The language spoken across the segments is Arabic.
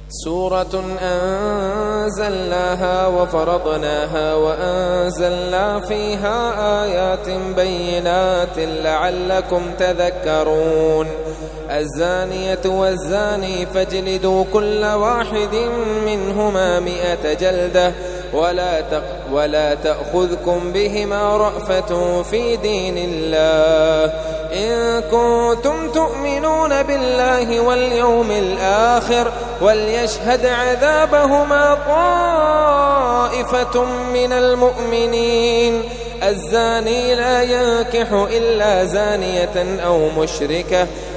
سورة أنزلناها وفرضناها وأنزلنا فيها آيات بينات لعلكم تذكرون. الزانية والزاني فاجلدوا كل واحد منهما 100 جلدة ولا تأخذكم بهما رأفة في دين الله إن كنتم تؤمنون بالله واليوم الآخر وليشهد عذابهما طائفة من المؤمنين. الزاني لا ينكح إلا زانية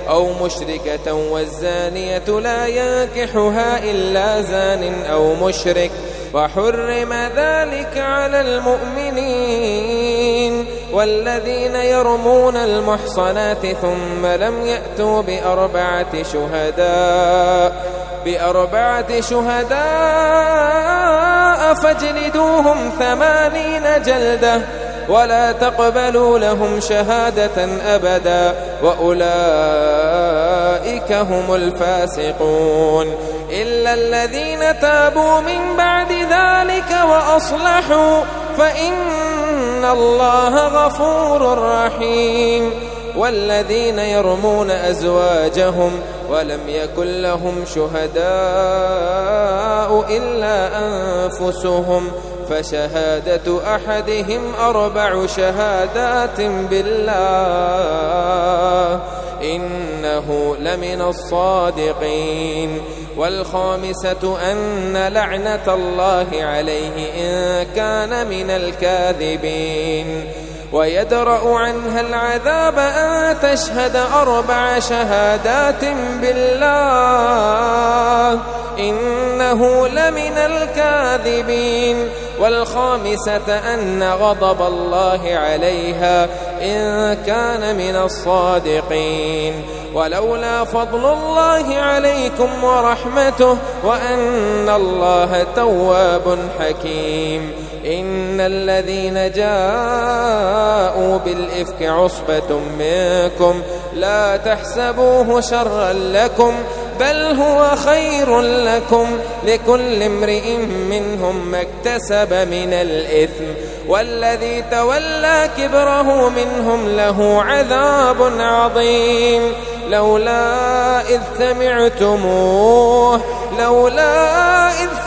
أو مشركة والزانية لا ينكحها إلا زان أو مشرك وحرم ذلك على المؤمنين. والذين يرمون المحصنات ثم لم يأتوا بأربعة شهداء فاجلدوهم 80 جلدة ولا تقبلوا لهم شهادة أبدا وأولئك هم الفاسقون إلا الذين تابوا من بعد ذلك وأصلحوا فإن الله غفور رحيم. والذين يرمون أزواجهم ولم يكن لهم شهداء إلا أنفسهم فشهادة أحدهم 4 شهادات بالله إنه لمن الصادقين. والخامسة أن لعنة الله عليه إن كان من الكاذبين. ويدرأ عنها العذاب أن تشهد 4 شهادات بالله إنه لمن الكاذبين. والخامسة أن غضب الله عليها إن كان من الصادقين. ولولا فضل الله عليكم ورحمته وأن الله تواب حكيم. إن الذين جاءوا بالإفك عصبة منكم لا تحسبوه شرا لكم بل هو خير لكم لكل امرئ منهم ما اكتسب من الإثم والذي تولى كبره منهم له عذاب عظيم. لولا إذ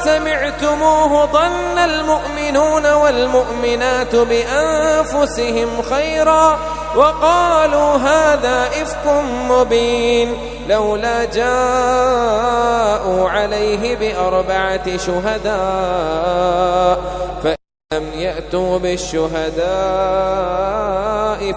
سمعتموه ظن المؤمنون والمؤمنات بأنفسهم خيرا وقالوا هذا إفك مبين. لولا جاءوا عليه ب4 شهداء فلم يأتوا بالشهداء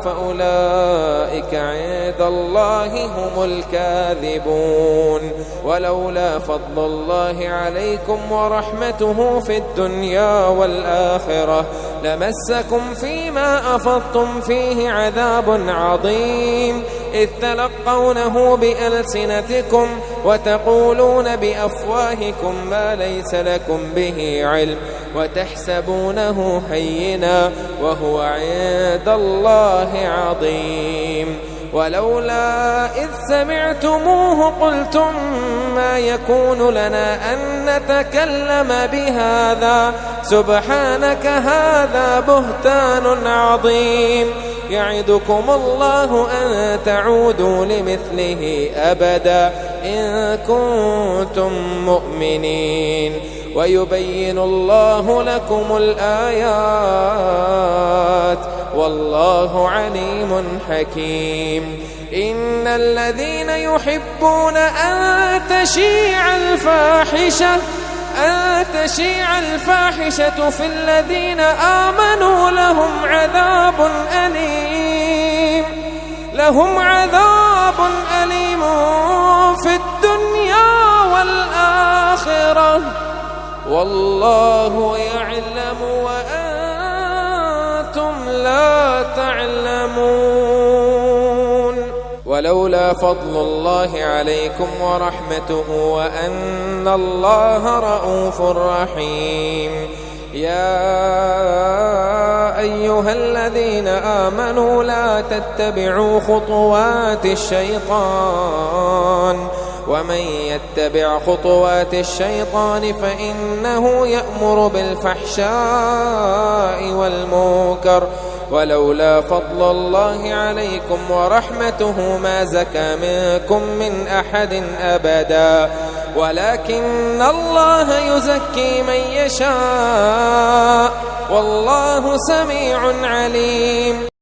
فأولئك عند الله هم الكاذبون. ولولا فضل الله عليكم ورحمته في الدنيا والآخرة لمسكم فيما أفضتم فيه عذاب عظيم إذ تلقونه بألسنتكم وتقولون بأفواهكم ما ليس لكم به علم وتحسبونه هينا وهو عند الله عظيم. ولولا إذ سمعتموه قلتم ما يكون لنا أن نتكلم بهذا سبحانك هذا بهتان عظيم. يعدكم الله أن تعودوا لمثله أبدا إن كنتم مؤمنين ويبين الله لكم الآيات والله عليم حكيم. إن الذين يحبون أن تشيع الفاحشة في الذين آمنوا لهم عذاب أليم في الدنيا والآخرة والله يعلم وأنتم لا تعلمون. ولولا فضل الله عليكم ورحمته وأن الله رؤوف رحيم. يا أيها الذين آمنوا لا تتبعوا خطوات الشيطان ومن يتبع خطوات الشيطان فإنه يأمر بالفحشاء والمنكر ولولا فضل الله عليكم ورحمته ما زكى منكم من أحد أبدا ولكن الله يزكي من يشاء والله سميع عليم